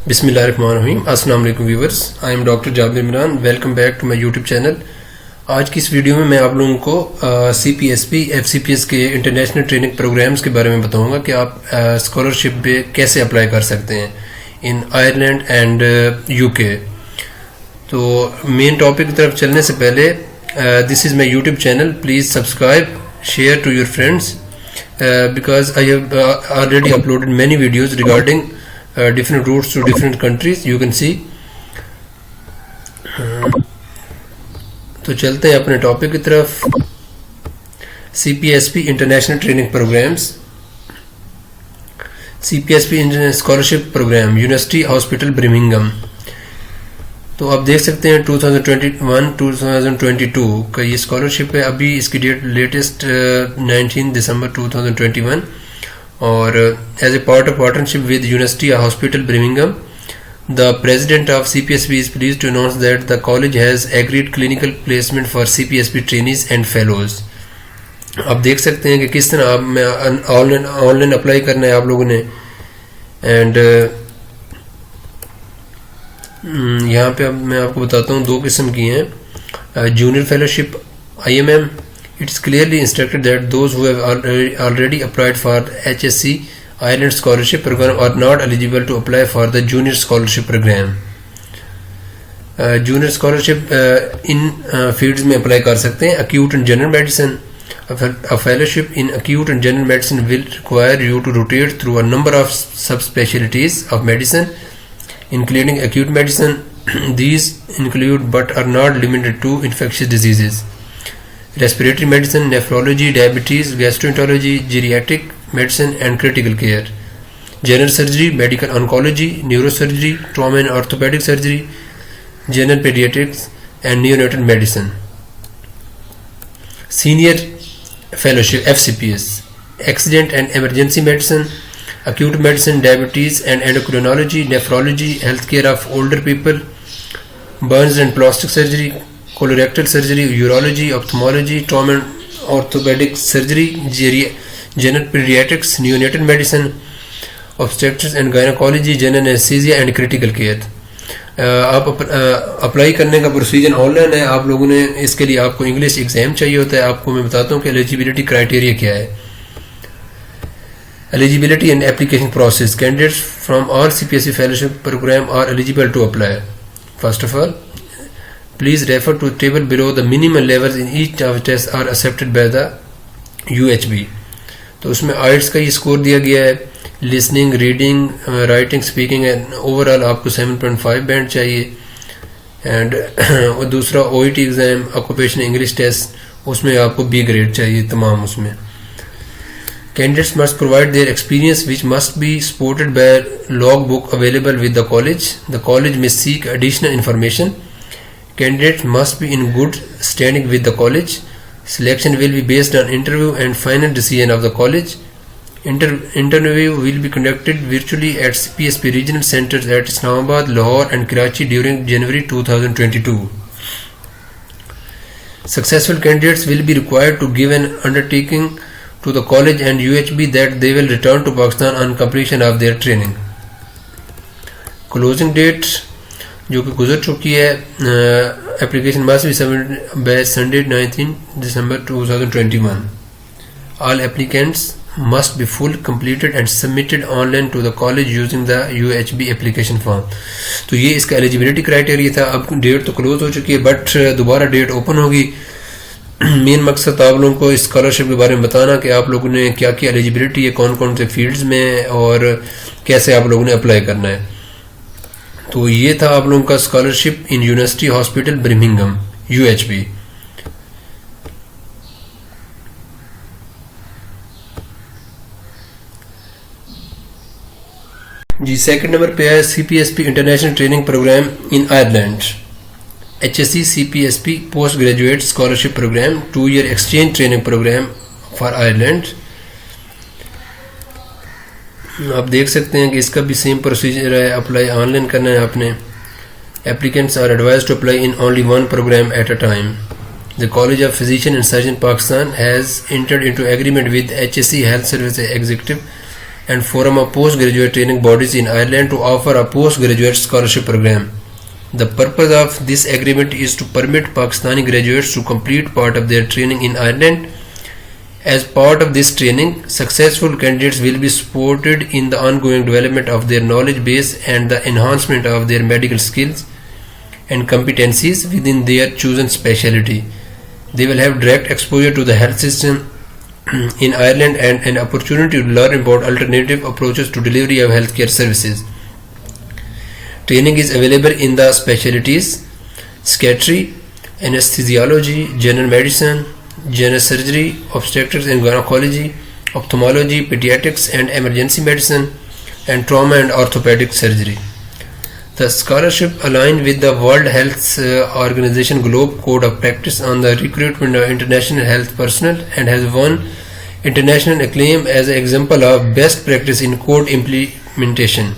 बिस्मिल्लाहिर्रहमानिर्रहीम। अस्सलाम वालेकुम viewers, I am doctor Jabir Imran. Welcome back to my YouTube channel. आज की इस वीडियो में मैं आप लोगों को CPSP FCPS के इंटरनेशनल ट्रेनिंग प्रोग्राम्स के बारे में बताऊंगा कि आप स्कॉलरशिप पे कैसे अप्लाई कर सकते हैं इन आयरलैंड एंड UK। तो मेन टॉपिक की तरफ चलने से पहले, this is my YouTube channel, please subscribe, share to your friends because I have already uploaded many videos regarding different routes to different countries. You can see. तो चलते हैं अपने टॉपिक की तरफ। CPSP international training programmes. CPSP scholarship programme university hospital Birmingham. तो आप देख सकते हैं 2021-2022 का ये स्कॉलरशिप है। अभी इसकी डेट लेटेस्ट 19 दिसंबर 2021 और as a part of partnership with university hospital Birmingham, the president of CPSP is pleased to announce that the college has agreed clinical placement for CPSP trainees and fellows. आप देख सकते हैं कि किस तरह आप ऑनलाइन अप्लाई करना है आप लोगों ने। एंड यहाँ पे अब मैं आपको बताता हूँ, दो किस्म की हैं। Junior fellowship IMM, it is clearly instructed that those who have already applied for HSE Ireland scholarship program are not eligible to apply for the junior scholarship program. Junior scholarship in fields में apply कर सकते हैं। Acute and general medicine, a fellowship in acute and general medicine will require you to rotate through a number of subspecialties of medicine, including acute medicine. These include but are not limited to infectious diseases, respiratory medicine, nephrology, diabetes, gastroenterology, geriatric medicine and critical care, general surgery, medical oncology, neurosurgery, trauma and orthopedic surgery, general pediatrics and neonatal medicine. Senior fellowship FCPS, accident and emergency medicine, acute medicine, diabetes and endocrinology, nephrology, healthcare of older people, burns and plastic surgery, colorectal surgery, urology, ophthalmology, trauma and orthopedic surgery, general pediatrics, neonatal medicine, obstetrics and gynecology, general anesthesia and critical care. आप apply करने का procedure online है। आप लोगों ने इसके लिए आपको इंग्लिश एग्जाम चाहिए होता है। आपको मैं बताता हूँ कि एलिजिबिलिटी क्राइटेरिया क्या है। Eligibility and application process. Candidates from all CPSC fellowship program are eligible to apply. First of all, please refer to the table below. The minimum levels in each of the tests are accepted by the UHB. तो उसमें IELTS का ये score दिया गया है। Listening, reading, writing, speaking and overall आपको 7.5 band चाहिए। And दूसरा OET exam, occupational English test, उसमें आपको B ग्रेड चाहिए तमाम उसमें। Candidates must provide their experience, which must be supported by a logbook available with the college. The college may seek additional information. Candidates must be in good standing with the college. Selection will be based on interview and final decision of the college. Interview will be conducted virtually at CPSP regional centers at Islamabad, Lahore and Karachi during January 2022. Successful candidates will be required to give an undertaking to the college and UHB that they will return to Pakistan on completion of their training. Closing date जो कि गुजर चुकी है, application must be submitted by Sunday 19 December 2021. All applicants must be full completed and submitted online to the college using the UHB application form. तो ये इसका eligibility criteria था। अब डेट तो क्लोज हो चुकी है बट दोबारा डेट ओपन होगी। मेन मकसद आप लोगों को इस स्कॉलरशिप के बारे में बताना कि आप लोगों ने क्या क्या एलिजिबिलिटी है, कौन कौन से फील्ड्स में और कैसे आप लोगों ने अप्लाई करना है। तो ये था आप लोगों का scholarship in university hospital Birmingham UHB। जी सेकंड नंबर पे है CPSP international training programme in Ireland. HSE CPSP post graduate scholarship programme, 2-year exchange training programme for Ireland. आप देख सकते हैं कि इसका भी सेम प्रोसीजर है। अप्लाई ऑनलाइन करना है आपने। Applicants are advised to apply in only one programme at a time. The college of physician and surgeon Pakistan has entered into agreement with HSE Health Service Executive and Forum of Postgraduate Training Bodies in Ireland to offer a postgraduate scholarship program. The purpose of this agreement is to permit Pakistani graduates to complete part of their training in Ireland. As part of this training, successful candidates will be supported in the ongoing development of their knowledge base and the enhancement of their medical skills and competencies within their chosen specialty. They will have direct exposure to the health system in Ireland and an opportunity to learn about alternative approaches to delivery of healthcare services. Training is available in the specialties psychiatry, anesthesiology, general medicine, general surgery, obstetrics and gynecology, ophthalmology, pediatrics and emergency medicine, and trauma and orthopedic surgery. The scholarship aligned with the World Health Organization Globe Code of Practice on the recruitment of international health personnel and has won international acclaim as an example of best practice in code implementation.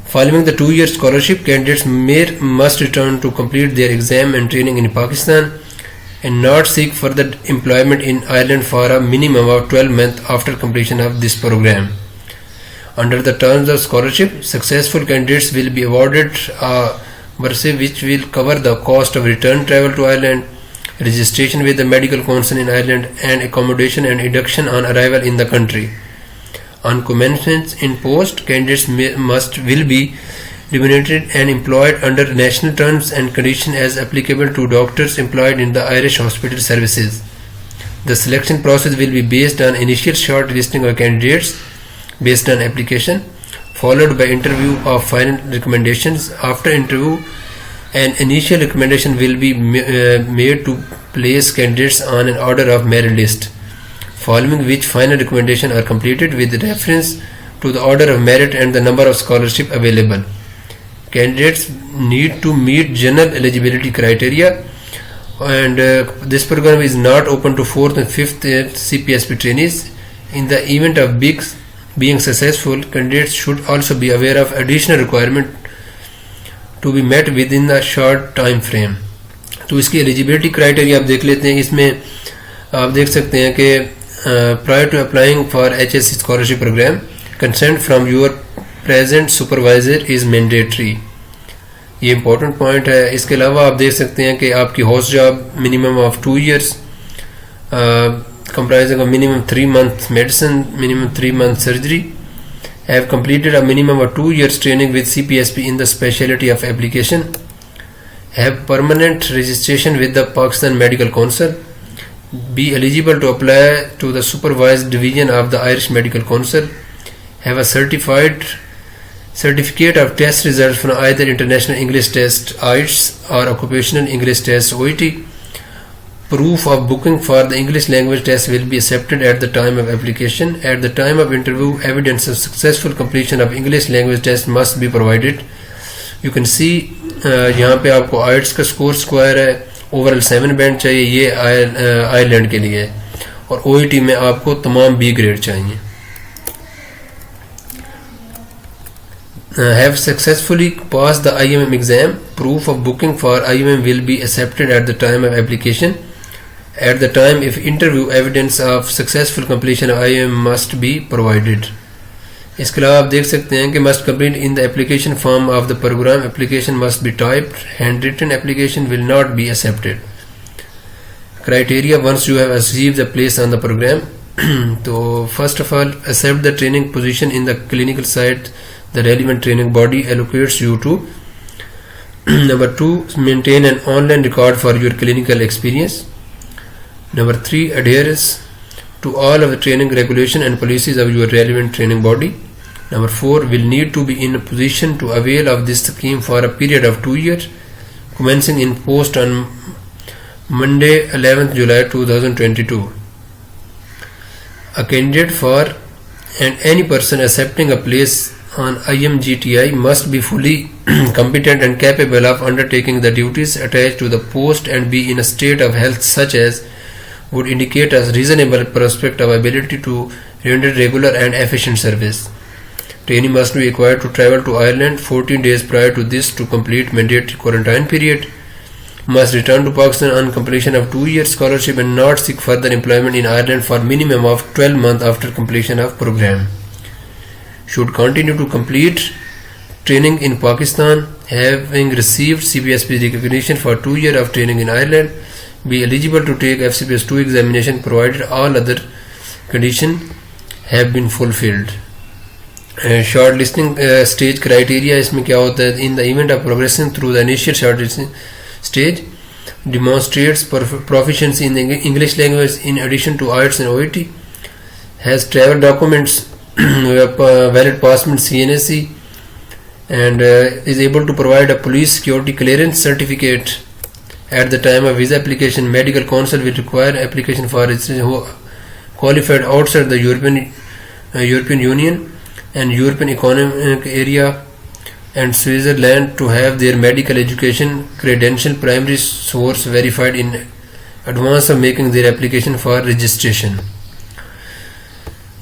Following the 2-year scholarship, candidates must return to complete their exam and training in Pakistan and not seek further employment in Ireland for a minimum of 12 months after completion of this program. Under the terms of scholarship, successful candidates will be awarded a bursary which will cover the cost of return travel to Ireland, registration with the medical council in Ireland, and accommodation and induction on arrival in the country. On commencement in post, candidates will be remunerated and employed under national terms and conditions as applicable to doctors employed in the Irish hospital services. The selection process will be based on initial shortlisting of candidates based on application, followed by interview of final recommendations. After interview, an initial recommendation will be made to place candidates on an order of merit list, following which final recommendations are completed with reference to the order of merit and the number of scholarship available. Candidates need to meet general eligibility criteria, and this program is not open to 4th and 5th CPSP trainees. In the event of being successful, candidates should also be aware of additional requirement to be met within a short time frame. तो इसकी eligibility criteria आप देख लेते हैं. इसमें आप देख सकते हैं कि prior to applying for HSE scholarship program, consent from your present supervisor is mandatory. ये important point है. इसके अलावा आप देख सकते हैं कि आपकी host job minimum of 2 years comprising of minimum 3 months medicine, minimum 3 months surgery, have completed a minimum of 2 years training with CPSP in the specialty of application, have permanent registration with the Pakistan Medical Council, be eligible to apply to the supervised division of the Irish Medical Council, have a certificate of test results from either International English Test (IELTS) or Occupational English Test (OET). Proof of booking for the English language test will be accepted at the time of application. At the time of interview, evidence of successful completion of English language test must be provided. You can see यहाँ पे आपको IELTS का score square है, overall 7 band चाहिए, ये Ireland के लिए है, और OET में आपको तमाम B ग्रेड चाहिए. Have successfully passed the IMM exam. Proof of booking for IMM will be accepted at the time of application. At the time if interview, evidence of successful completion of IMM must be provided. इसके अलावा आप देख सकते हैं कि must complete in the application form of the program. Application must be typed. Handwritten application will not be accepted. Criteria once you have achieved the place on the program. So first of all, accept the training position in the clinical site the relevant training body allocates you to. Number 2, maintain an online record for your clinical experience. Number 3, adherence to all of the training regulation and policies of your relevant training body. Number 4, will need to be in a position to avail of this scheme for a period of 2 years, commencing in post on Monday 11th July 2022. A candidate for and any person accepting a place on IMGTI must be fully competent and capable of undertaking the duties attached to the post and be in a state of health such as would indicate a reasonable prospect of ability to render regular and efficient service. Trainee must be required to travel to Ireland 14 days prior to this to complete mandatory quarantine period. Must return to Pakistan on completion of 2-year scholarship and not seek further employment in Ireland for minimum of 12 months after completion of program. should continue to complete training in Pakistan, having received CPSP recognition for 2 years of training in Ireland, be eligible to take FCPS 2 examination provided all other conditions have been fulfilled. Shortlisting stage criteria इसमें क्या होता है? In the event of progressing through the initial shortlisting stage, demonstrates proficiency in the English language in addition to IELTS and OET, has travel documents, valid passport CNSE, and is able to provide a police security clearance certificate at the time of visa application. Medical counsel will require application for residents who qualified outside the European Union and European Economic Area and Switzerland to have their medical education credential primary source verified in advance of making their application for registration.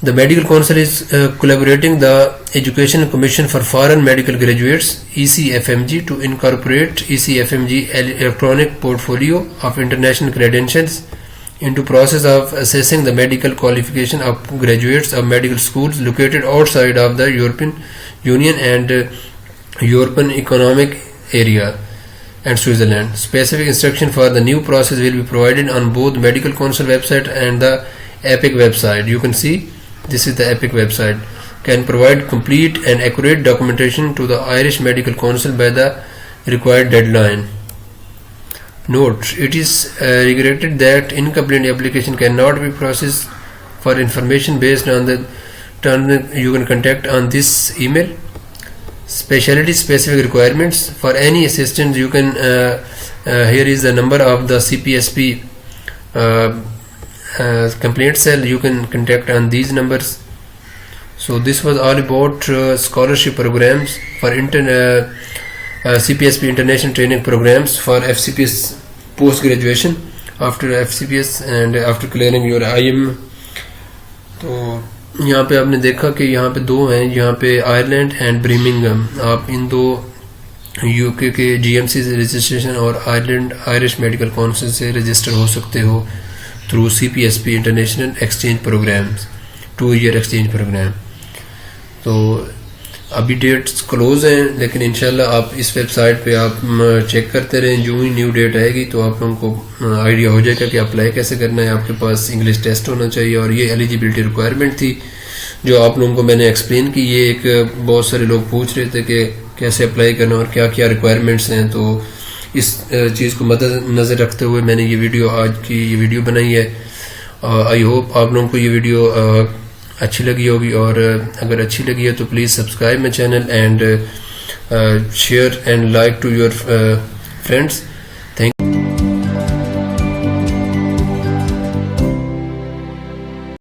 The Medical Council is collaborating the Education Commission for Foreign Medical Graduates ECFMG to incorporate ECFMG electronic portfolio of international credentials into process of assessing the medical qualification of graduates of medical schools located outside of the European Union and European Economic Area and Switzerland. Specific instruction for the new process will be provided on both Medical Council website and the EPIC website. You can see this is the EPIC website. Can provide complete and accurate documentation to the Irish Medical Council by the required deadline. Note: it is regretted that incomplete application cannot be processed. For information based on the terms you can contact on this email. Specialty specific requirements. For any assistance you can here is the number of the CPSP complaint cell. You can contact on these numbers. So this was all about scholarship programs for CPSP international training programs for FCPS post graduation after FCPS and after clearing your IM. तो यहाँ पे आपने देखा कि यहाँ पे दो हैं, यहाँ पे आयरलैंड एंड ब्रिमिंगम. आप इन दो यूके के GMC से रजिस्ट्रेशन और आयरलैंड आयरिश मेडिकल काउंसिल से रजिस्टर हो सकते हो through CPSP international exchange programmes 2 year exchange programme. तो अभी डेट्स क्लोज हैं, लेकिन इंशाल्लाह आप इस वेबसाइट पे आप चेक करते रहें. जो ही न्यू डेट आएगी तो आप लोगों को आइडिया हो जाएगा कि अप्लाई कैसे करना है. आपके पास इंग्लिश टेस्ट होना चाहिए और ये एलिजिबिलिटी रिक्वायरमेंट थी जो आप लोगों को मैंने एक्सप्लेन की. ये एक बहुत सारे लोग पूछ रहे थे कि कैसे अप्लाई करना और क्या क्या रिक्वायरमेंट्स हैं. तो इस चीज़ को मद्देनज़र रखते हुए मैंने ये वीडियो आज की ये वीडियो बनाई है. आई होप आप लोगों को ये वीडियो अच्छी लगी होगी, और अगर अच्छी लगी है तो please subscribe my channel and share and like to your friends.